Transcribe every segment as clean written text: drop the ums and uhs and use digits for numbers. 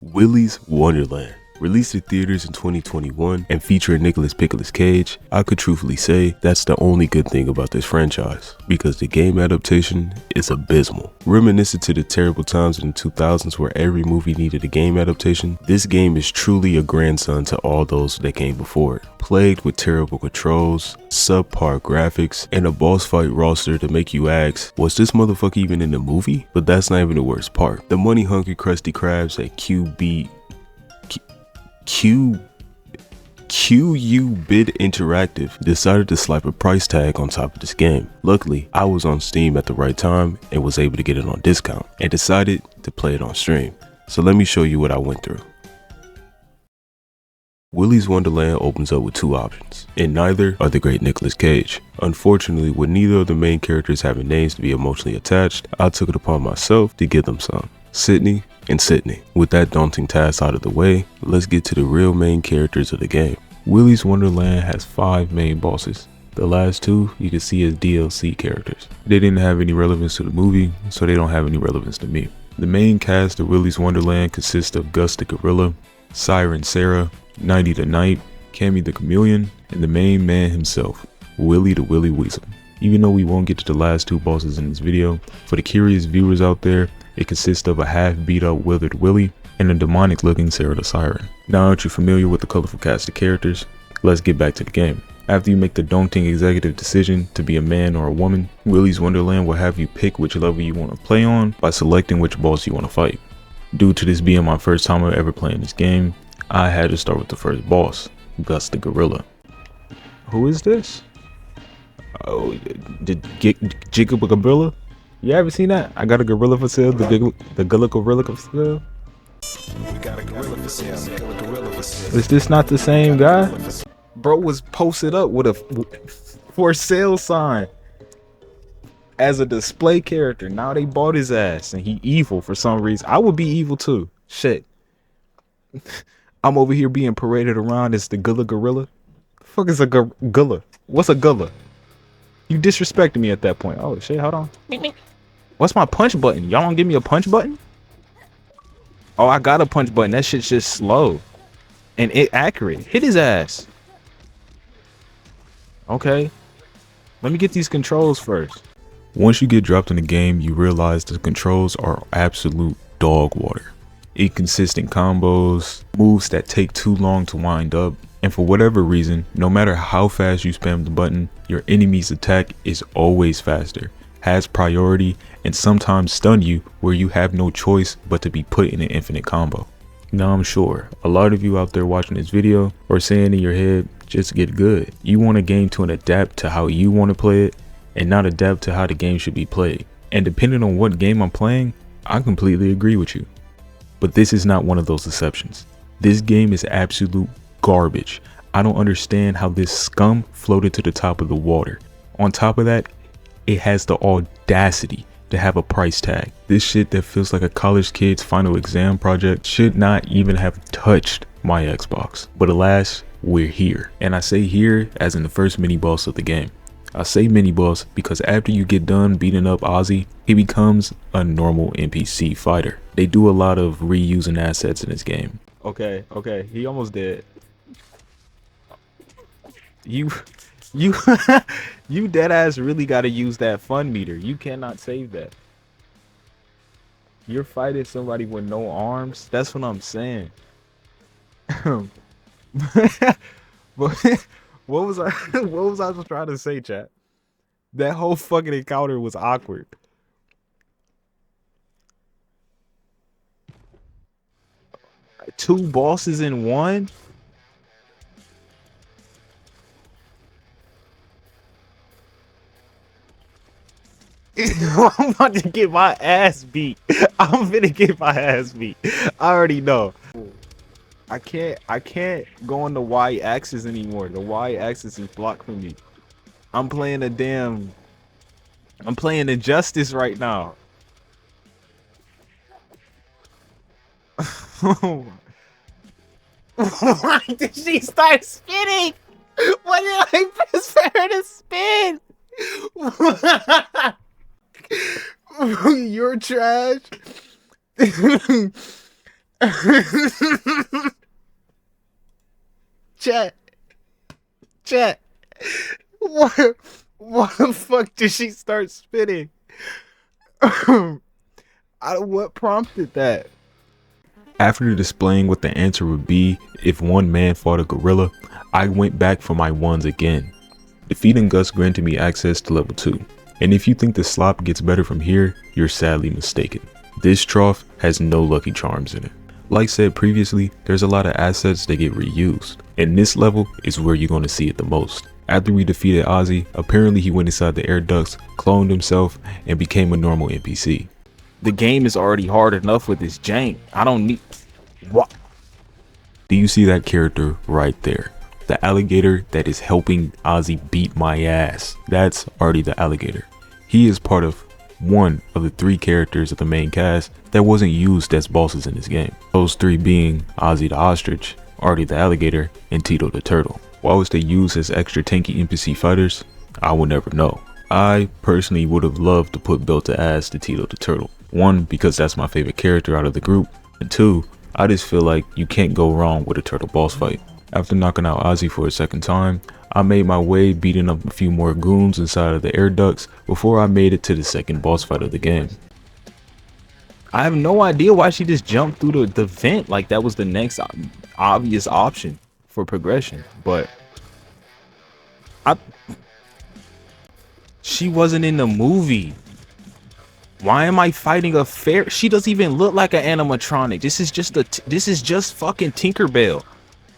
Willy's Wonderland. Released in theaters in 2021 and featuring Nicolas Cage, I could truthfully say that's the only good thing about this franchise, because the game adaptation is abysmal. Reminiscent to the terrible times in the 2000s where every movie needed a game adaptation, this game is truly a grandson to all those that came before it. Plagued with terrible controls, subpar graphics, and a boss fight roster to make you ask, was this motherfucker even in the movie? But that's not even the worst part. The money-hungry Krusty Krabs at QU Bid Interactive decided to slap a price tag on top of this game. Luckily, I was on Steam at the right time and was able to get it on discount and decided to play it on stream. So let me show you what I went through. Willy's Wonderland opens up with two options, and neither are the great Nicolas Cage. Unfortunately, with neither of the main characters having names to be emotionally attached, I took it upon myself to give them some. Sydney and Sydney. With that daunting task out of the way, let's get to the real main characters of the game. Willy's Wonderland has 5 main bosses. The last 2 you can see as DLC characters. They didn't have any relevance to the movie, so they don't have any relevance to me. The main cast of Willy's Wonderland consists of Gus the Gorilla, Siren Sarah, Nighty the Night, Cammy the Chameleon, and the main man himself, Willy the Willy Weasel. Even though we won't get to the last 2 bosses in this video, for the curious viewers out there, it consists of a half beat up withered Willy and a demonic looking Sarah the Siren. Now that you're familiar with the colorful cast of characters, let's get back to the game. After you make the daunting executive decision to be a man or a woman, Willy's Wonderland will have you pick which level you want to play on by selecting which boss you want to fight. Due to this being my first time ever playing this game, I had to start with the first boss, Gus the Gorilla. Who is this? Oh, the Jacob Gorilla? You ever seen that? I got a gorilla for sale. The gorilla for sale. We got a gorilla for sale. Gorilla for sale. Is this not the same guy? Bro was posted up with a for sale sign as a display character. Now they bought his ass and he evil for some reason. I would be evil too. Shit. I'm over here being paraded around as the gorilla. The fuck is a gorilla? What's a gorilla? You disrespected me at that point. Oh shit, hold on. What's my punch button? Y'all don't give me a punch button? Oh, I got a punch button. That shit's just slow and accurate. Hit his ass. Okay. Let me get these controls first. Once you get dropped in the game, you realize the controls are absolute dog water. Inconsistent combos, moves that take too long to wind up, and for whatever reason, no matter how fast you spam the button, your enemy's attack is always faster, has priority, and sometimes stun you where you have no choice but to be put in an infinite combo. Now I'm sure a lot of you out there watching this video are saying in your head, just get good. You want a game to adapt to how you want to play it and not adapt to how the game should be played. And depending on what game I'm playing, I completely agree with you. But this is not one of those exceptions. This game is absolute garbage. I don't understand how this scum floated to the top of the water. On top of that, it has the audacity to have a price tag. This shit that feels like a college kid's final exam project should not even have touched my Xbox. But alas, we're here. And I say here as in the first mini boss of the game. I say mini boss because after you get done beating up Ozzy, he becomes a normal NPC fighter. They do a lot of reusing assets in this game. Okay, he almost dead. You dead ass really gotta use that fun meter. You cannot save that. You're fighting somebody with no arms. That's what I'm saying. But what was I just trying to say, chat? That whole fucking encounter was awkward. Two bosses in one? I'm about to get my ass beat. I'm finna get my ass beat. I already know. I can't go on the Y-axis anymore. The Y-axis is blocked from me. I'm playing Injustice right now. Why did she start spinning? What did I press for her to spin? You're trash. Chat. Chat. What? Why the fuck did she start spitting? What prompted that? After displaying what the answer would be if one man fought a gorilla, I went back for my ones again. Defeating Gus granted me access to level 2. And if you think the slop gets better from here, you're sadly mistaken. This trough has no lucky charms in it. Like said previously, there's a lot of assets that get reused, and this level is where you're going to see it the most. After we defeated Ozzy, apparently he went inside the air ducts, cloned himself, and became a normal NPC. The game is already hard enough with this jank. I don't need... What? Do you see that character right there? The alligator that is helping Ozzy beat my ass. That's Artie the alligator. He is part of one of the 3 characters of the main cast that wasn't used as bosses in this game. Those 3 being Ozzy the ostrich, Artie the alligator, and Tito the turtle. Why was they used as extra tanky NPC fighters? I will never know. I personally would have loved to put belt to ass to Tito the turtle. 1, because that's my favorite character out of the group, and 2, I just feel like you can't go wrong with a turtle boss fight. After knocking out Ozzy for a second time, I made my way beating up a few more goons inside of the air ducts before I made it to the second boss fight of the game. I have no idea why she just jumped through the vent like that was the next obvious option for progression, but she wasn't in the movie. Why am I fighting a fair? She doesn't even look like an animatronic. This is just fucking Tinkerbell.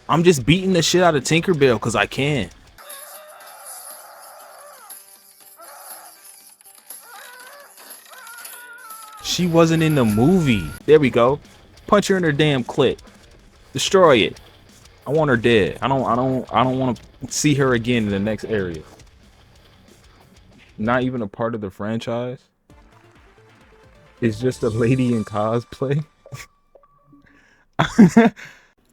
I'm just beating the shit out of Tinkerbell because I can. She wasn't in the movie. There we go. Punch her in her damn clit. Destroy it. I want her dead. I don't want to see her again in the next area. Not even a part of the franchise. It's just a lady in cosplay.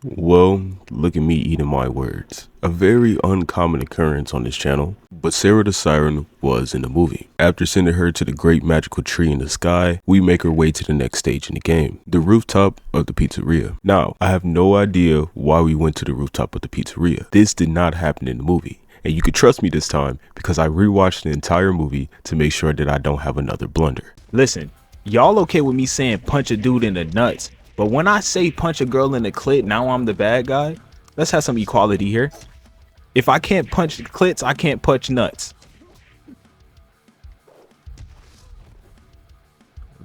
Well, look at me eating my words. A very uncommon occurrence on this channel, but Sarah the Siren was in the movie. After sending her to the great magical tree in the sky, we make our way to the next stage in the game, the rooftop of the pizzeria. Now, I have no idea why we went to the rooftop of the pizzeria. This did not happen in the movie. And you can trust me this time because I rewatched the entire movie to make sure that I don't have another blunder. Listen, y'all okay with me saying punch a dude in the nuts, but when I say punch a girl in the clit, now I'm the bad guy? Let's have some equality here. If I can't punch clits, I can't punch nuts.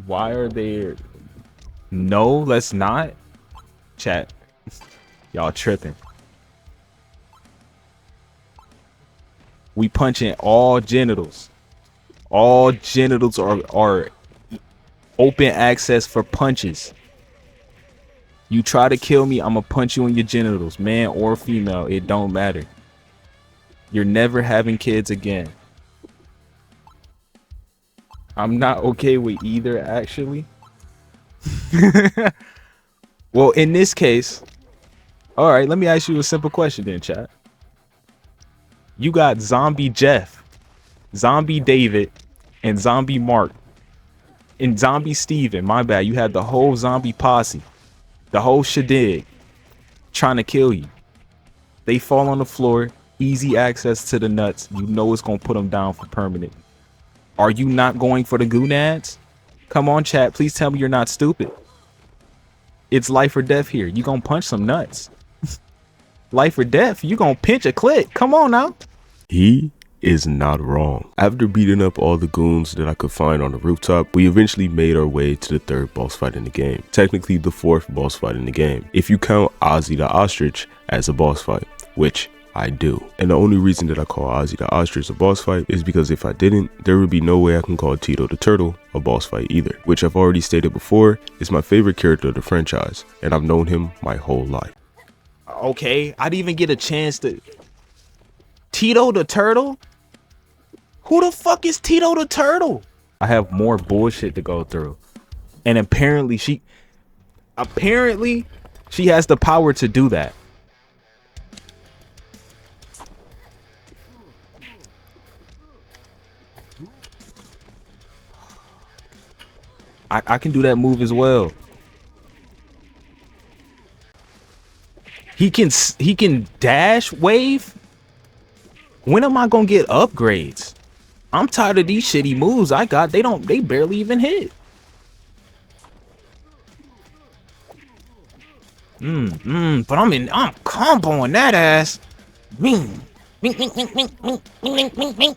Why are they... No, let's not. Chat. Y'all tripping. We punching all genitals. All genitals are open access for punches. You try to kill me, I'm gonna punch you in your genitals, man or female, it don't matter. You're never having kids again. I'm not okay with either, actually. Well, in this case, all right, let me ask you a simple question then, chat. You got Zombie Jeff, Zombie David, and Zombie Mark, and Zombie Steven, my bad. You had the whole zombie posse. The whole shadig trying to kill you. They fall on the floor, easy access to the nuts. You know it's going to put them down for permanent. Are you not going for the gonads? Come on, chat. Please tell me you're not stupid. It's life or death here. You going to punch some nuts. Life or death. You going to pinch a clit. Come on now. He is not wrong. After beating up all the goons that I could find on the rooftop, we eventually made our way to the 3rd boss fight in the game. Technically the 4th boss fight in the game, if you count Ozzy the ostrich as a boss fight, which I do. And the only reason that I call Ozzy the ostrich a boss fight is because if I didn't, there would be no way I can call Tito the turtle a boss fight either, which I've already stated before is my favorite character of the franchise, and I've known him my whole life. Okay, I didn't even get a chance to... Tito the turtle? Who the fuck is Tito the turtle? I have more bullshit to go through. And apparently she has the power to do that. I can do that move as well. He can dash wave. When am I gonna get upgrades? I'm tired of these shitty moves I got. They barely even hit. But I'm comboing that ass. Ming. Ming, ming, ming, ming, ming, ming, ming, ming.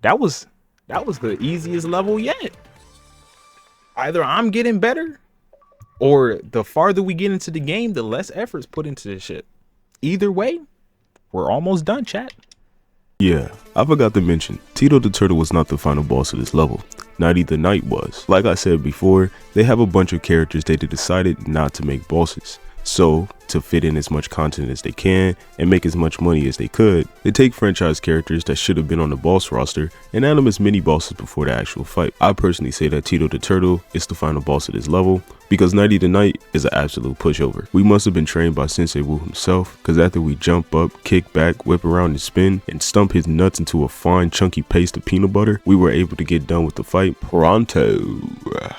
That was the easiest level yet. Either I'm getting better, or the farther we get into the game, the less effort's put into this shit. Either way, we're almost done, chat. Yeah, I forgot to mention, Tito the Turtle was not the final boss of this level. Nighty the Knight was. Like I said before, they have a bunch of characters that they decided not to make bosses. So, to fit in as much content as they can and make as much money as they could, they take franchise characters that should have been on the boss roster and add them as mini bosses before the actual fight. I personally say that Tito the Turtle is the final boss of this level because Nighty the Knight is an absolute pushover. We must have been trained by Sensei Wu himself, because after we jump up, kick back, whip around and spin, and stump his nuts into a fine chunky paste of peanut butter, we were able to get done with the fight pronto. I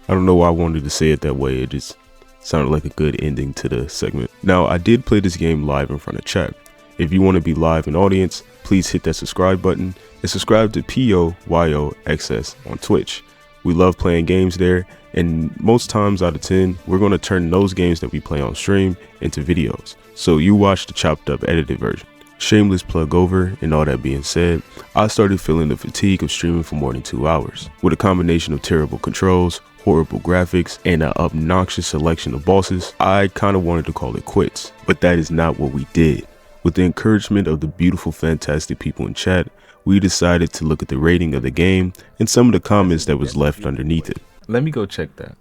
don't know why I wanted to say it that way, it just sounded like a good ending to the segment. Now, I did play this game live in front of chat. If you want to be live in audience, please hit that subscribe button and subscribe to POYOXS on Twitch. We love playing games there, and most times out of 10, we're going to turn those games that we play on stream into videos. So you watch the chopped up edited version. Shameless plug over, and all that being said, I started feeling the fatigue of streaming for more than 2 hours. With a combination of terrible controls, horrible graphics, and an obnoxious selection of bosses, I kinda wanted to call it quits. But that is not what we did. With the encouragement of the beautiful, fantastic people in chat, we decided to look at the rating of the game and some of the comments that was left underneath it. Let me go check that.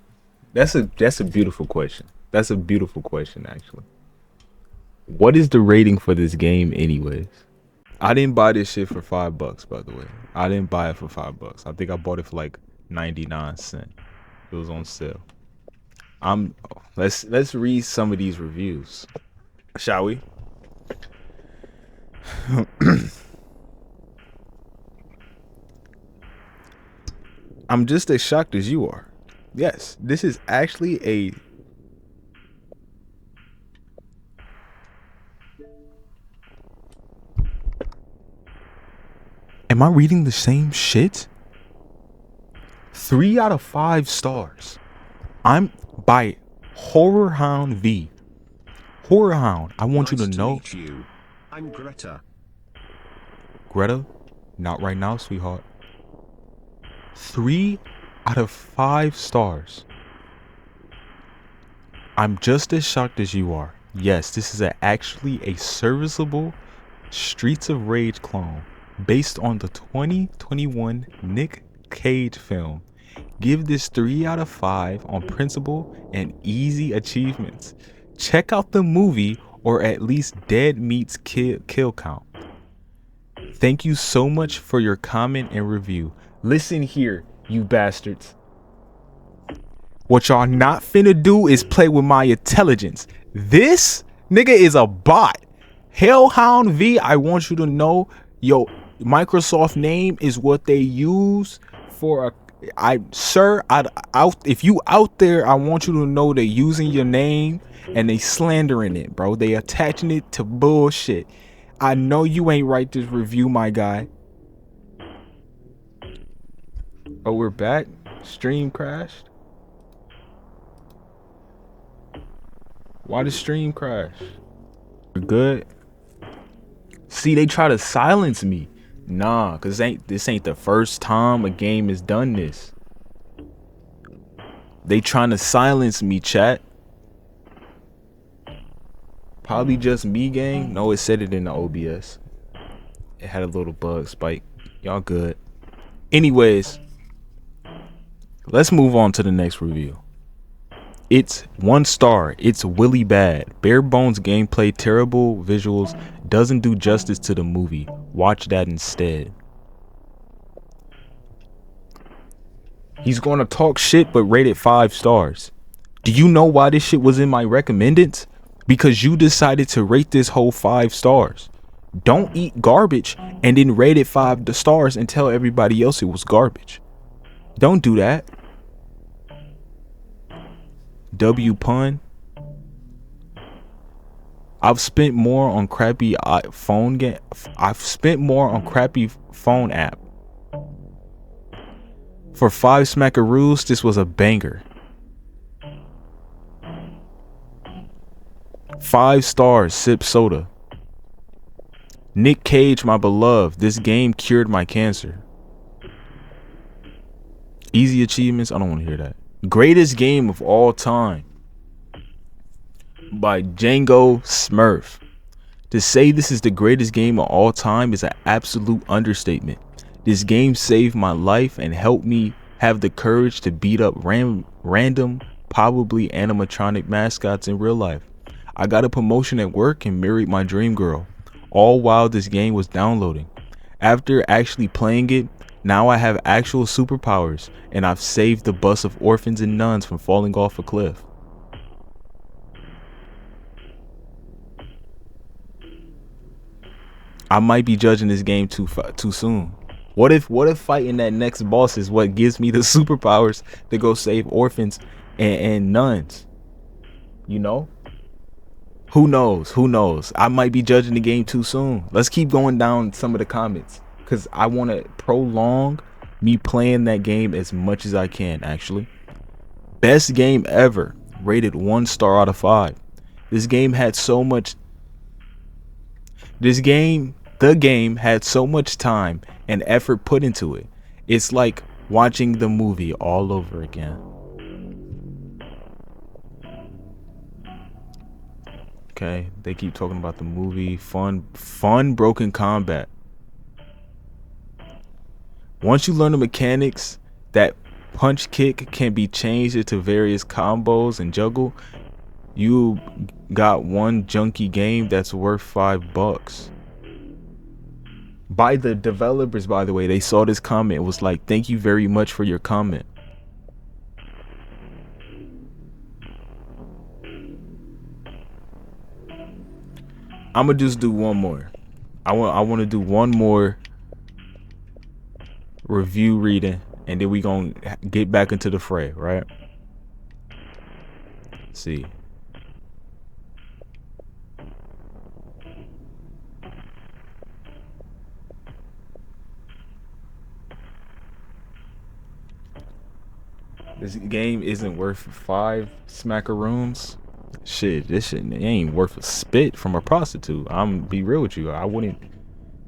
That's a beautiful question. That's a beautiful question, actually. What is the rating for this game anyways? I didn't buy this shit for $5, by the way. I didn't buy it for $5. I think I bought it for like 99 cents. It was on sale. Let's read some of these reviews, shall we? I'm just as shocked as you are. Yes, this is actually a Am I reading the same shit? 3 out of 5 stars. I'm by Horror Hound V. Horror Hound, I want you to know. I'm Greta. Greta, not right now, sweetheart. 3 out of 5 stars. I'm just as shocked as you are. Yes, this is actually a serviceable Streets of Rage clone based on the 2021 Nick Cage film. Give this 3 out of 5 on principle and easy achievements. Check out the movie or at least Dead Meat's kill count. Thank you so much for your comment and review. Listen here, you bastards. What y'all not finna do is play with my intelligence. This nigga is a bot. Hellhound V, I want you to know, yo, Microsoft name is what they use for a if you out there, I want you to know they're using your name and they slandering it, bro. They attaching it to bullshit. I know you ain't write this review, my guy. Oh, we're back. Stream crashed. Why the stream crash? We're good. See, they try to silence me. Nah, cause this ain't the first time a game has done this. They trying to silence me, chat. Probably just me, gang. No, it said it in the OBS. It had a little bug spike. Y'all good. Anyways, let's move on to the next review. It's 1 star. It's Willy bad. Bare bones gameplay, terrible visuals, doesn't do justice to the movie. Watch that instead. He's gonna talk shit but rate it 5 stars. Do you know why this shit was in my recommendeds? Because you decided to rate this whole 5 stars. Don't eat garbage and then rate it 5 stars and tell everybody else it was garbage. Don't do that. W pun. I've spent more on crappy phone game. I've spent more on crappy phone app. For 5 smackaroos, this was a banger. 5 stars, sip soda. Nick Cage, my beloved. This game cured my cancer. Easy achievements. I don't want to hear that. Greatest game of all time. By Django Smurf. To say this is the greatest game of all time is an absolute understatement. This game saved my life and helped me have the courage to beat up random, probably animatronic mascots in real life. I got a promotion at work and married my dream girl, all while this game was downloading. After actually playing it, now I have actual superpowers, and I've saved the bus of orphans and nuns from falling off a cliff. I might be judging this game too soon. What if fighting that next boss is what gives me the superpowers to go save orphans and nuns? You know? Who knows? I might be judging the game too soon. Let's keep going down some of the comments, because I want to prolong me playing that game as much as I can, actually. Best game ever. Rated 1 star out of 5. The game had so much time and effort put into it. It's like watching the movie all over again. Okay, they keep talking about the movie. Fun broken combat. Once you learn the mechanics that punch kick can be changed into various combos and juggle, you got one junky game that's worth $5. By the developers, by the way. They saw this comment. It was like, thank you very much for your comment. I'm gonna just do one more. I want to do one more review reading, and then we gonna get back into the fray, right? Let's see. This game isn't worth 5 smackaroons. Shit, this shit ain't worth a spit from a prostitute. I'm be real with you. I wouldn't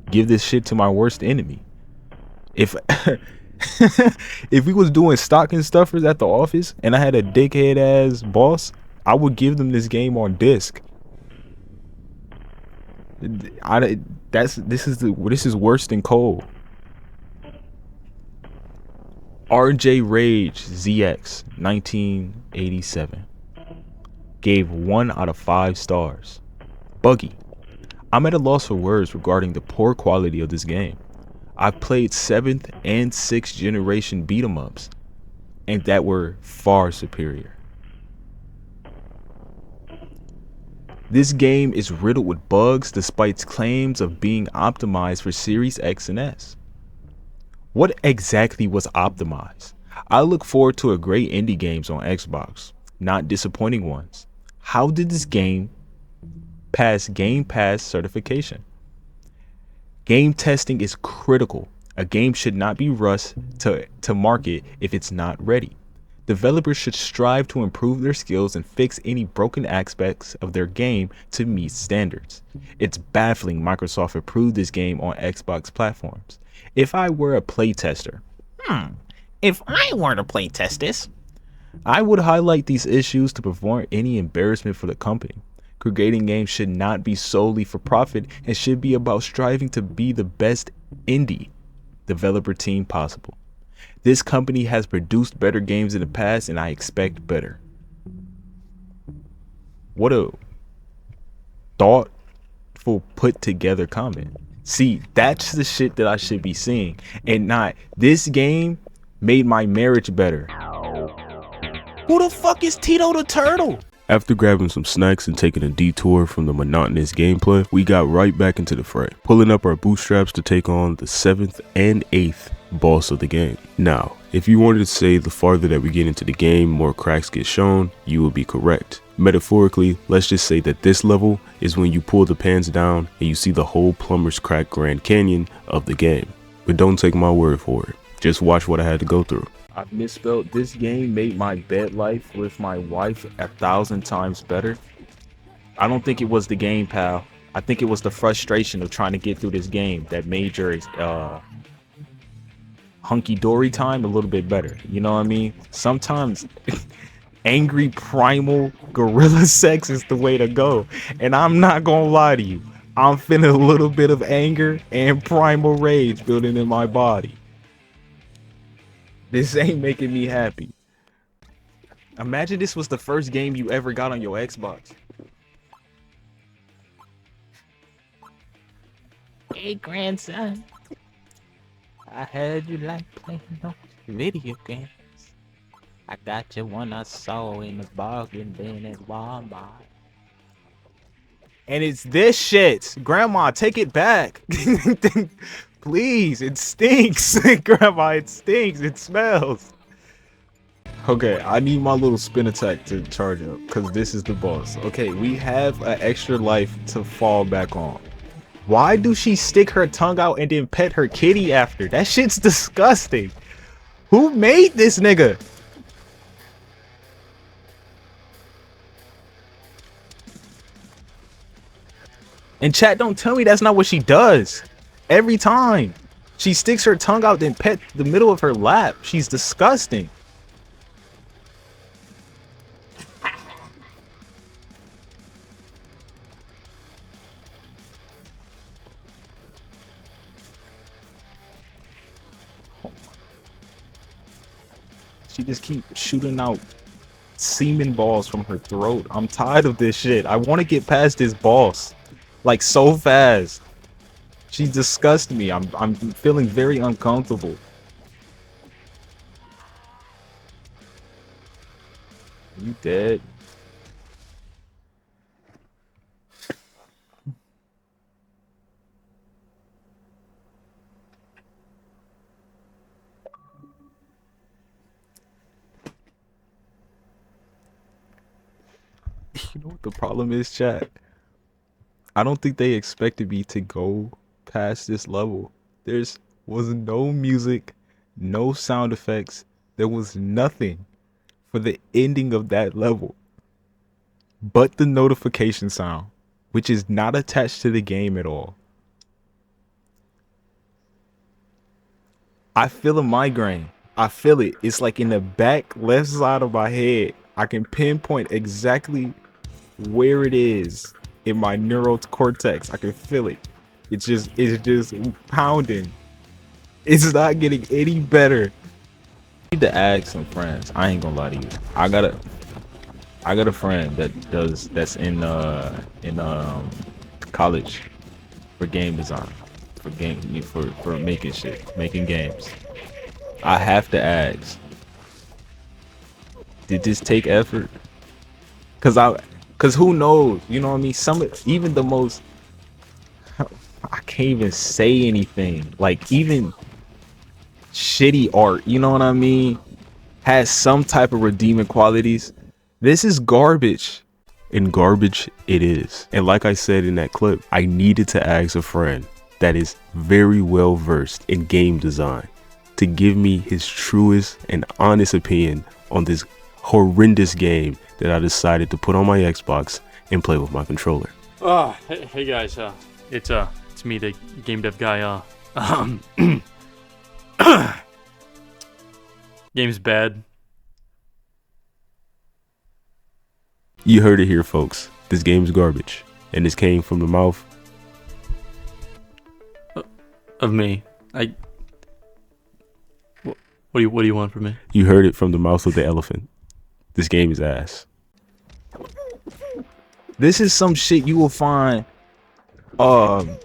give this shit to my worst enemy. If if we was doing stocking stuffers at the office and I had a dickhead ass boss, I would give them this game on disc. This is worse than cold. RJ Rage ZX 1987 gave 1 out of 5 stars. Buggy. I'm at a loss for words regarding the poor quality of this game. I've played 7th and 6th generation beat 'em ups, and that were far superior. This game is riddled with bugs despite its claims of being optimized for Series X and S. What exactly was optimized? I look forward to a great indie games on Xbox, not disappointing ones. How did this game pass Game Pass certification? Game testing is critical. A game should not be rushed to market if it's not ready. Developers should strive to improve their skills and fix any broken aspects of their game to meet standards. It's baffling Microsoft approved this game on Xbox platforms. If I were a playtester, I would highlight these issues to prevent any embarrassment for the company. Creating games should not be solely for profit and should be about striving to be the best indie developer team possible. This company has produced better games in the past, and I expect better. What a thoughtful, put together comment. See, that's the shit that I should be seeing, and not this game made my marriage better. Who the fuck is Tito the Turtle? After grabbing some snacks and taking a detour from the monotonous gameplay, we got right back into the fray, pulling up our bootstraps to take on the 7th and 8th boss of the game. Now, if you wanted to say the farther that we get into the game, more cracks get shown, you will be correct. Metaphorically, let's just say that this level is when you pull the pans down and you see the whole Plumber's Crack Grand Canyon of the game. But don't take my word for it, just watch what I had to go through. I misspelled. This game made my bed life with my wife 1,000 times better. I don't think it was the game, pal. I think it was the frustration of trying to get through this game that made your hunky-dory time a little bit better. You know what I mean? Sometimes angry primal gorilla sex is the way to go. And I'm not gonna lie to you. I'm feeling a little bit of anger and primal rage building in my body. This ain't making me happy. Imagine this was the first game you ever got on your Xbox. Hey, grandson. I heard you like playing those video games. I got you one I saw in the bargain bin at Walmart. And it's this shit. Grandma, take it back. Please, it stinks. Grandma, it stinks. It smells. Okay, I need my little spin attack to charge up because this is the boss. Okay, we have an extra life to fall back on. Why do she stick her tongue out and then pet her kitty after? That shit's disgusting. Who made this nigga? And chat, don't tell me that's not what she does. Every time. She sticks her tongue out then pet the middle of her lap. She's disgusting. She just keeps shooting out semen balls from her throat. I'm tired of this shit. I want to get past this boss. Like so fast. She disgusts me. I'm feeling very uncomfortable. You dead? You know what the problem is, chat? I don't think they expected me to go past this level. Was no music, no sound effects. There was nothing for the ending of that level but the notification sound, which is not attached to the game at all. I feel a migraine. I feel it. It's like in the back left side of my head. I can pinpoint exactly where it is in my neural cortex. I can feel it. It's just pounding. It's not getting any better. I need to ask some friends. I ain't gonna lie to you. I got a friend that's in college for game design, for making games. I have to ask, did this take effort? Cause who knows? You know what I mean? Even the most, I can't even say anything. Like even shitty art, you know what I mean, has some type of redeeming qualities. This is garbage. And garbage it is. And like I said in that clip, I needed to ask a friend that is very well versed in game design to give me his truest and honest opinion on this horrendous game that I decided to put on my Xbox and play with my controller. Hey guys, it's me, the game dev guy. Game's bad. You heard it here, folks. This game's garbage, and this came from the mouth Of me. What do you want from me? You heard it from the mouth of the elephant. This game is ass. This is some shit you will find on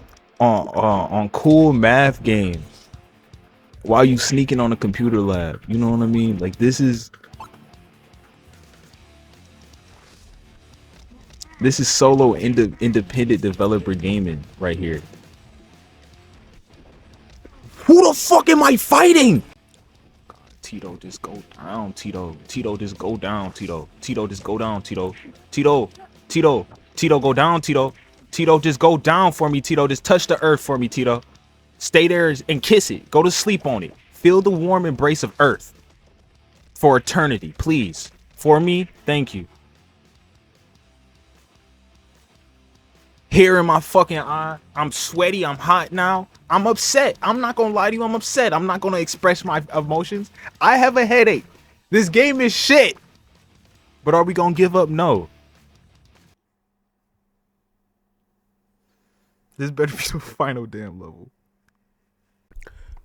cool math games while you sneaking on a computer lab. You know what I mean? Like this is This is solo independent developer gaming right here. Who the fuck am I fighting? God, Tito, just go down, Tito. Tito, just go down, Tito. Tito, just go down, Tito. Tito, Tito, go down, Tito. Tito, just go down for me, Tito. Just touch the earth for me, Tito. Stay there and kiss it. Go to sleep on it. Feel the warm embrace of earth for eternity, please. For me, thank you. Hair in my fucking eye. I'm sweaty. I'm hot now. I'm upset. I'm not gonna lie to you. I'm upset. I'm not gonna express my emotions. I have a headache. This game is shit. But are we gonna give up? No. This better be the final damn level.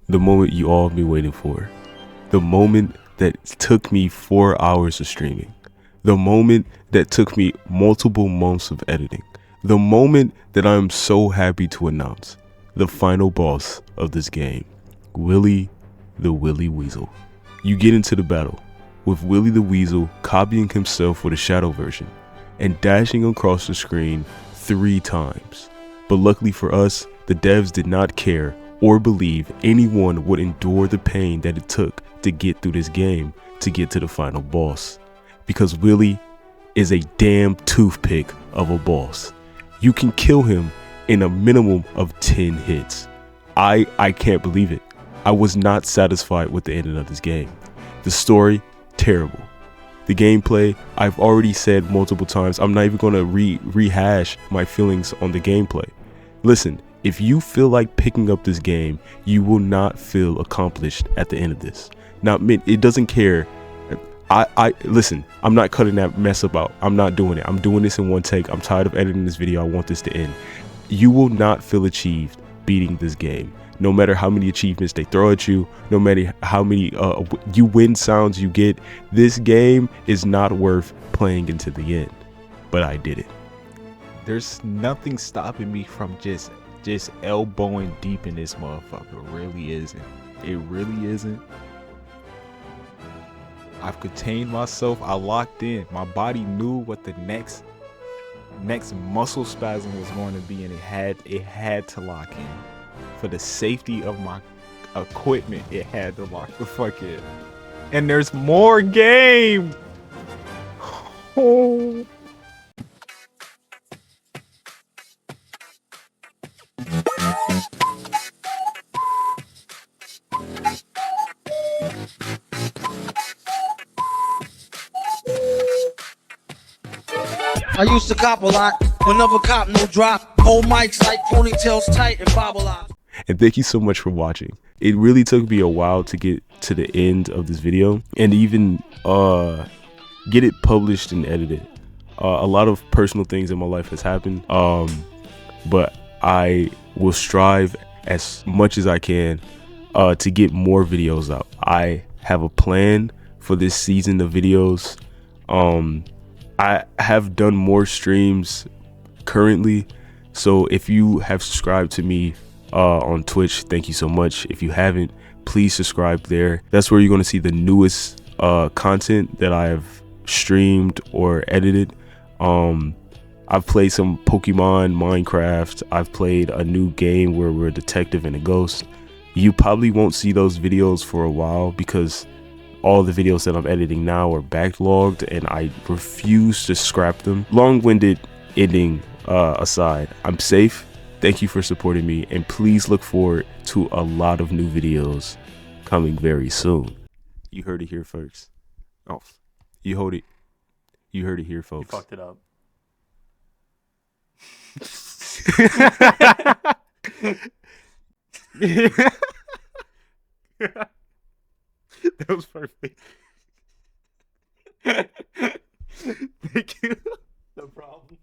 The moment you all have been waiting for. The moment that took me 4 hours of streaming. The moment that took me multiple months of editing. The moment that I'm so happy to announce. The final boss of this game. Willy the Willy Weasel. You get into the battle with Willy the Weasel copying himself with a shadow version and dashing across the screen 3 times. But luckily for us, the devs did not care or believe anyone would endure the pain that it took to get through this game to get to the final boss. Because Willy is a damn toothpick of a boss. You can kill him in a minimum of 10 hits. I can't believe it. I was not satisfied with the ending of this game. The story, terrible. The gameplay, I've already said multiple times, I'm not even going to rehash my feelings on the gameplay. Listen, if you feel like picking up this game, you will not feel accomplished at the end of this. Now, it doesn't care. Listen, I'm not cutting that mess up out. I'm not doing it. I'm doing this in one take. I'm tired of editing this video. I want this to end. You will not feel achieved beating this game. No matter how many achievements they throw at you, no matter how many you win sounds you get, this game is not worth playing into the end. But I did it. There's nothing stopping me from just elbowing deep in this motherfucker. It really isn't. It really isn't. I've contained myself. I locked in. My body knew what the next muscle spasm was going to be, and it had to lock in. For the safety of my equipment, it had to lock the fuck in. And there's more game. Oh. I used to cop a lot, but never cop no drop. Old mics like ponytails tight and bobble up. And thank you so much for watching. It really took me a while to get to the end of this video and even get it published and edited. A lot of personal things in my life has happened, but I will strive as much as I can to get more videos out. I have a plan for this season of videos. I have done more streams currently, so if you have subscribed to me on Twitch, thank you so much. If you haven't, please subscribe there. That's where you're going to see the newest content that I've streamed or edited. I've played some Pokemon, Minecraft. I've played a new game where we're a detective and a ghost. You probably won't see those videos for a while because all the videos that I'm editing now are backlogged and I refuse to scrap them. Long-winded ending aside, I'm safe. Thank you for supporting me, and please look forward to a lot of new videos coming very soon. You heard it here first. Oh, you heard it here, folks. You fucked it up. That was perfect. Thank you. No problem.